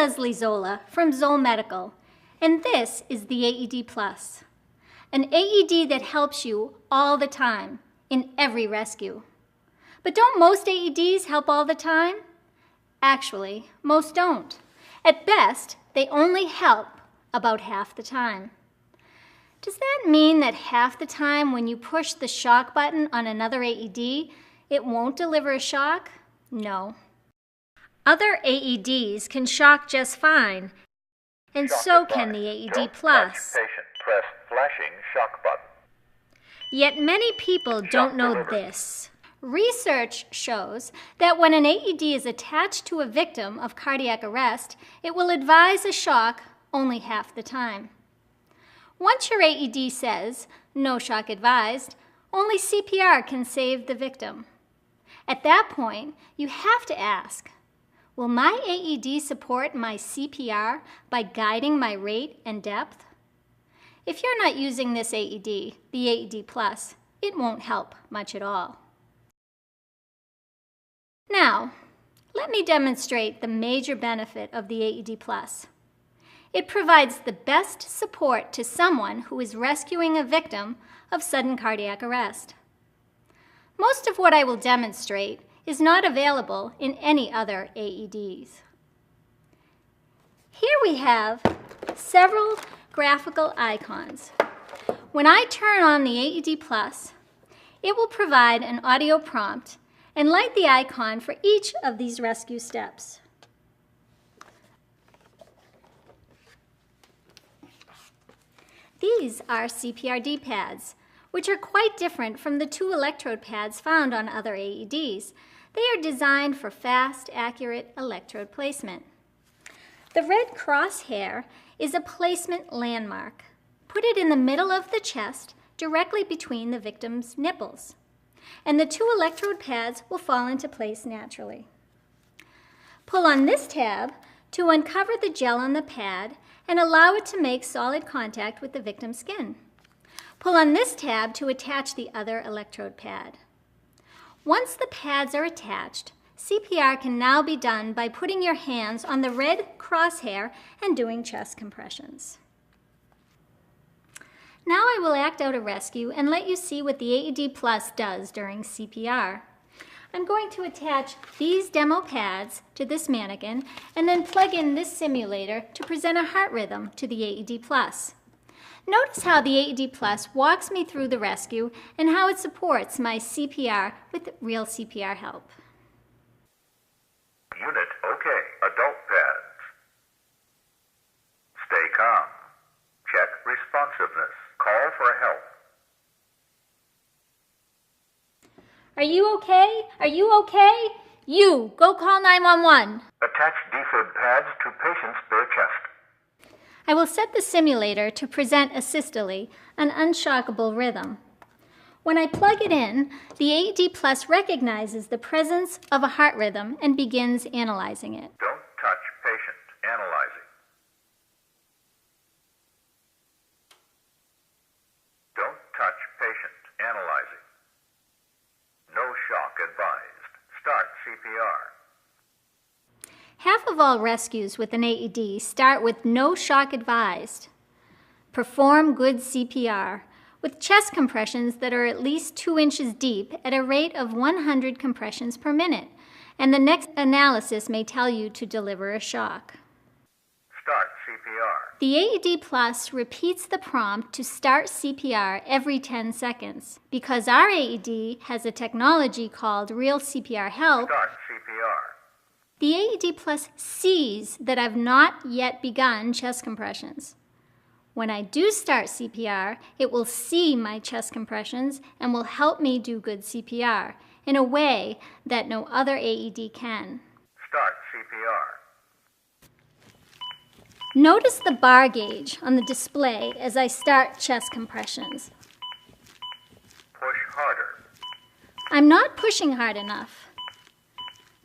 Leslie Zola from Zoll Medical, and this is the AED Plus, an AED that helps you all the time in every rescue. But don't most AEDs help all the time? Actually, most don't. At best, they only help about half the time. Does that mean that half the time when you push the shock button on another AED, it won't deliver a shock? No. Other AEDs can shock just fine, and so can the AED Plus. Patient, press flashing shock button. Yet many people don't know this. Research shows that when an AED is attached to a victim of cardiac arrest, it will advise a shock only half the time. Once your AED says, "No shock advised," only CPR can save the victim. At that point, you have to ask, will my AED support my CPR by guiding my rate and depth? If you're not using this AED, the AED Plus, it won't help much at all. Now, let me demonstrate the major benefit of the AED Plus. It provides the best support to someone who is rescuing a victim of sudden cardiac arrest. Most of what I will demonstrate is not available in any other AEDs. Here we have several graphical icons. When I turn on the AED Plus, it will provide an audio prompt and light the icon for each of these rescue steps. These are CPRD pads, which are quite different from the 2 electrode pads found on other AEDs. They are designed for fast, accurate electrode placement. The red crosshair is a placement landmark. Put it in the middle of the chest, directly between the victim's nipples, and the 2 electrode pads will fall into place naturally. Pull on this tab to uncover the gel on the pad and allow it to make solid contact with the victim's skin. Pull on this tab to attach the other electrode pad. Once the pads are attached, CPR can now be done by putting your hands on the red crosshair and doing chest compressions. Now I will act out a rescue and let you see what the AED Plus does during CPR. I'm going to attach these demo pads to this mannequin and then plug in this simulator to present a heart rhythm to the AED Plus. Notice how the AED Plus walks me through the rescue and how it supports my CPR with real CPR help. Unit OK. Adult pads. Stay calm. Check responsiveness. Call for help. Are you okay? Are you okay? You, go call 911. Attach defib pads to patient's bare chest. I will set the simulator to present asystole, an unshockable rhythm. When I plug it in, the AED Plus recognizes the presence of a heart rhythm and begins analyzing it. Don't touch patient. Analyzing. Don't touch patient. Analyzing. No shock advised. Start CPR. Half of all rescues with an AED start with no shock advised. Perform good CPR with chest compressions that are at least 2 inches deep at a rate of 100 compressions per minute, and the next analysis may tell you to deliver a shock. Start CPR. The AED Plus repeats the prompt to start CPR every 10 seconds. Because our AED has a technology called Real CPR Help, Start CPR. the AED Plus sees that I've not yet begun chest compressions. When I do start CPR, it will see my chest compressions and will help me do good CPR in a way that no other AED can. Start CPR. Notice the bar gauge on the display as I start chest compressions. Push harder. I'm not pushing hard enough.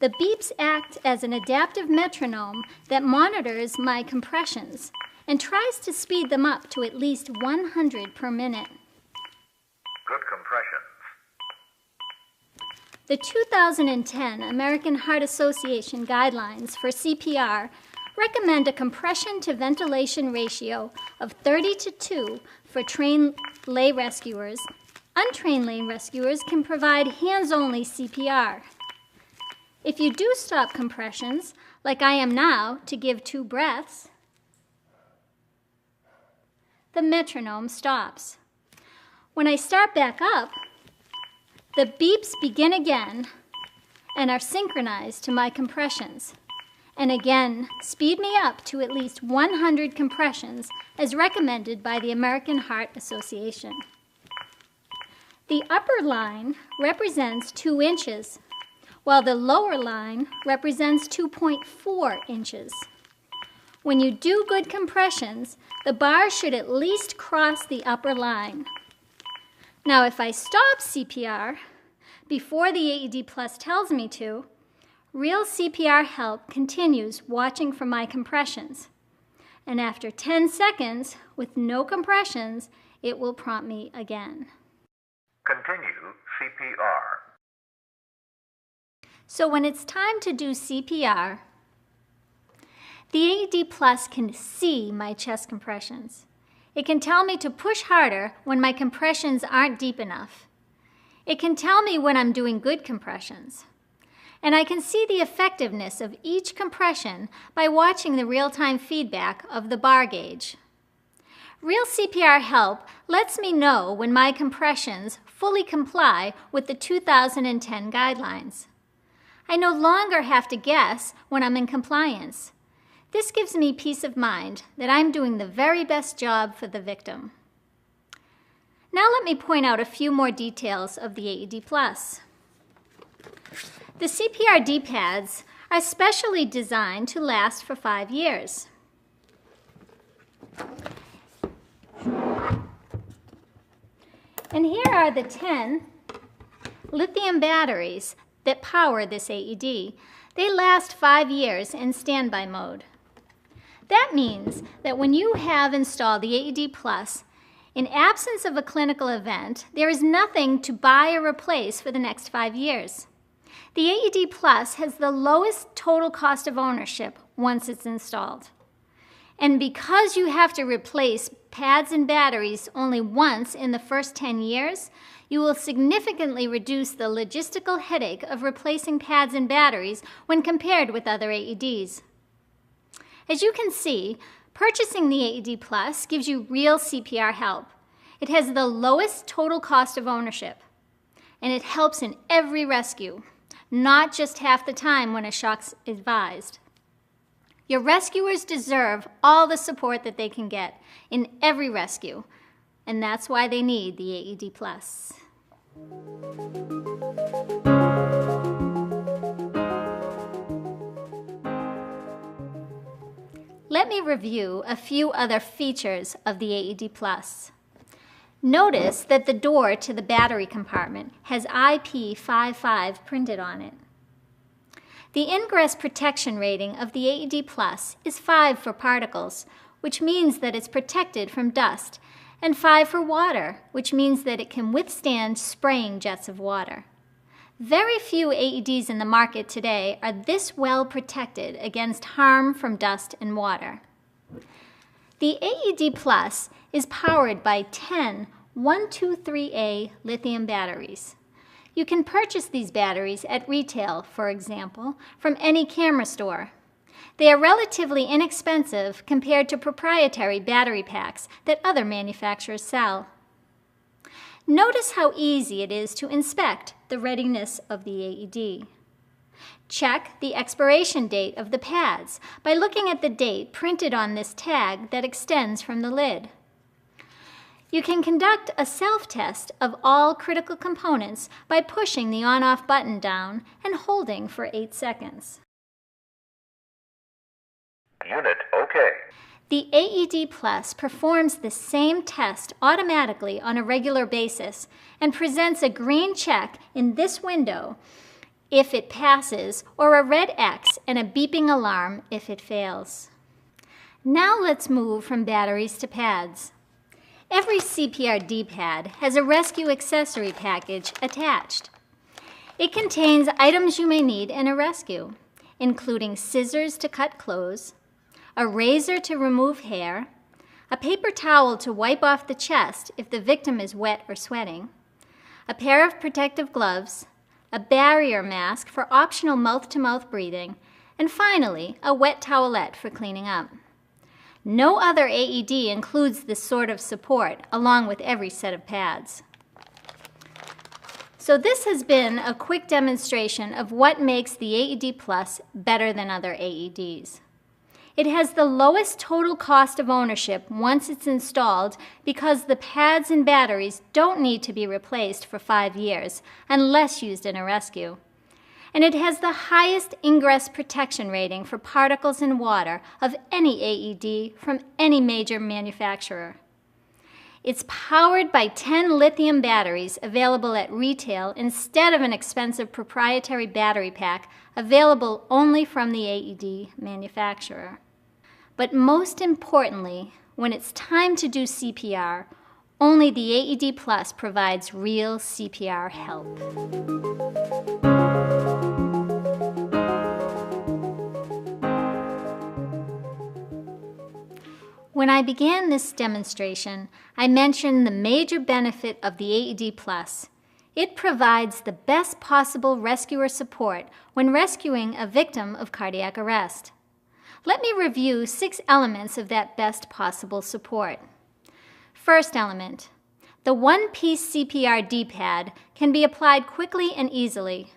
The beeps act as an adaptive metronome that monitors my compressions and tries to speed them up to at least 100 per minute. Good compressions. The 2010 American Heart Association guidelines for CPR recommend a compression to ventilation ratio of 30:2 for trained lay rescuers. Untrained lay rescuers can provide hands-only CPR. If you do stop compressions, like I am now to give 2 breaths, the metronome stops. When I start back up, the beeps begin again and are synchronized to my compressions, and again speed me up to at least 100 compressions as recommended by the American Heart Association. The upper line represents 2 inches, while the lower line represents 2.4 inches. When you do good compressions, the bar should at least cross the upper line. Now, if I stop CPR before the AED Plus tells me to, real CPR help continues watching for my compressions. And after 10 seconds with no compressions, it will prompt me again. Continue CPR. So when it's time to do CPR, the AED Plus can see my chest compressions. It can tell me to push harder when my compressions aren't deep enough. It can tell me when I'm doing good compressions. And I can see the effectiveness of each compression by watching the real-time feedback of the bar gauge. Real CPR help lets me know when my compressions fully comply with the 2010 guidelines. I no longer have to guess when I'm in compliance. This gives me peace of mind that I'm doing the very best job for the victim. Now let me point out a few more details of the AED Plus. The CPR D-pads are specially designed to last for 5 years. And here are the 10 lithium batteries that power this AED. They last 5 years in standby mode. That means that when you have installed the AED Plus, in absence of a clinical event, there is nothing to buy or replace for the next 5 years. The AED Plus has the lowest total cost of ownership once it's installed. And because you have to replace pads and batteries only once in the first 10 years, you will significantly reduce the logistical headache of replacing pads and batteries when compared with other AEDs. As you can see, purchasing the AED Plus gives you real CPR help. It has the lowest total cost of ownership, and it helps in every rescue, not just half the time when a shock's advised. Your rescuers deserve all the support that they can get in every rescue, and that's why they need the AED Plus. Let me review a few other features of the AED Plus. Notice that the door to the battery compartment has IP55 printed on it. The ingress protection rating of the AED Plus is 5 for particles, which means that it's protected from dust, and 5 for water, which means that it can withstand spraying jets of water. Very few AEDs in the market today are this well protected against harm from dust and water. The AED Plus is powered by 10 123A lithium batteries. You can purchase these batteries at retail, for example, from any camera store. They are relatively inexpensive compared to proprietary battery packs that other manufacturers sell. Notice how easy it is to inspect the readiness of the AED. Check the expiration date of the pads by looking at the date printed on this tag that extends from the lid. You can conduct a self-test of all critical components by pushing the on-off button down and holding for 8 seconds. Unit OK. The AED Plus performs the same test automatically on a regular basis and presents a green check in this window if it passes, or a red X and a beeping alarm if it fails. Now let's move from batteries to pads. Every CPR D-pad has a rescue accessory package attached. It contains items you may need in a rescue, including scissors to cut clothes, a razor to remove hair, a paper towel to wipe off the chest if the victim is wet or sweating, a pair of protective gloves, a barrier mask for optional mouth-to-mouth breathing, and finally, a wet towelette for cleaning up. No other AED includes this sort of support, along with every set of pads. So this has been a quick demonstration of what makes the AED Plus better than other AEDs. It has the lowest total cost of ownership once it's installed because the pads and batteries don't need to be replaced for 5 years unless used in a rescue. And it has the highest ingress protection rating for particles in water of any AED from any major manufacturer. It's powered by 10 lithium batteries available at retail instead of an expensive proprietary battery pack available only from the AED manufacturer. But most importantly, when it's time to do CPR, only the AED Plus provides real CPR help. When I began this demonstration, I mentioned the major benefit of the AED Plus. It provides the best possible rescuer support when rescuing a victim of cardiac arrest. Let me review 6 elements of that best possible support. First element, the one-piece CPR D-pad can be applied quickly and easily.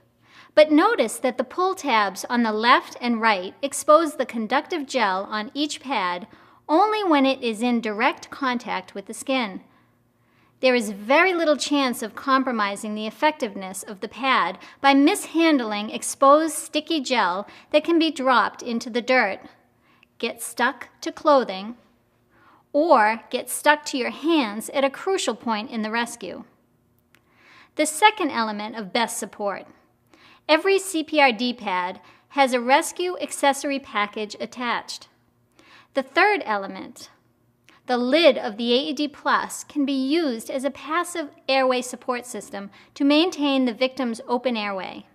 But notice that the pull tabs on the left and right expose the conductive gel on each pad only when it is in direct contact with the skin. There is very little chance of compromising the effectiveness of the pad by mishandling exposed sticky gel that can be dropped into the dirt, get stuck to clothing, or get stuck to your hands at a crucial point in the rescue. The second element of best support. Every CPR D-pad has a rescue accessory package attached. The third element, the lid of the AED Plus, can be used as a passive airway support system to maintain the victim's open airway.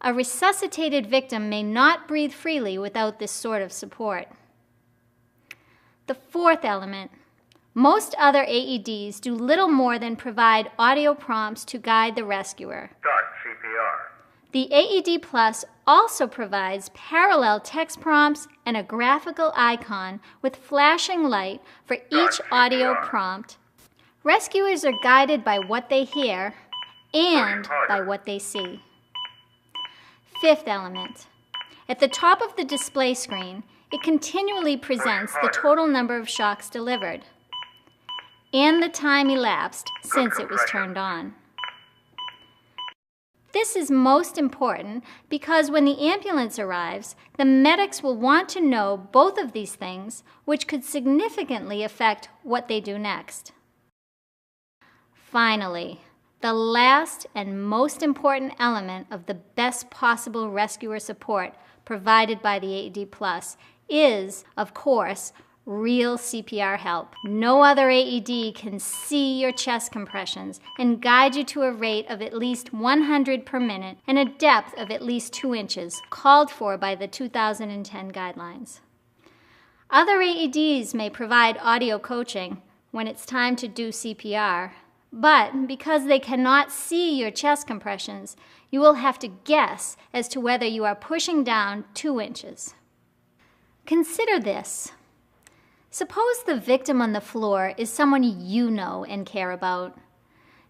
A resuscitated victim may not breathe freely without this sort of support. The fourth element, most other AEDs do little more than provide audio prompts to guide the rescuer. Start CPR. The AED Plus also provides parallel text prompts and a graphical icon with flashing light for each audio prompt. Rescuers are guided by what they hear and by what they see. Fifth element. At the top of the display screen, it continually presents the total number of shocks delivered and the time elapsed since it was turned on. This is most important because when the ambulance arrives, the medics will want to know both of these things, which could significantly affect what they do next. Finally, the last and most important element of the best possible rescuer support provided by the AED Plus is, of course, real CPR help. No other AED can see your chest compressions and guide you to a rate of at least 100 per minute and a depth of at least 2 inches, called for by the 2010 guidelines. Other AEDs may provide audio coaching when it's time to do CPR, but because they cannot see your chest compressions, you will have to guess as to whether you are pushing down 2 inches. Consider this. Suppose the victim on the floor is someone you know and care about.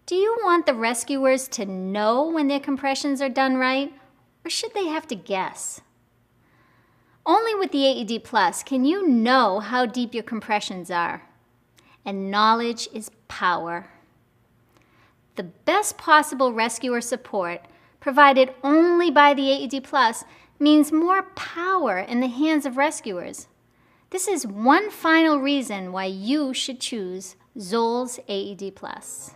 Do you want the rescuers to know when their compressions are done right, or should they have to guess? Only with the AED Plus can you know how deep your compressions are. And knowledge is power. The best possible rescuer support, provided only by the AED Plus, means more power in the hands of rescuers. This is one final reason why you should choose Zoll's AED Plus.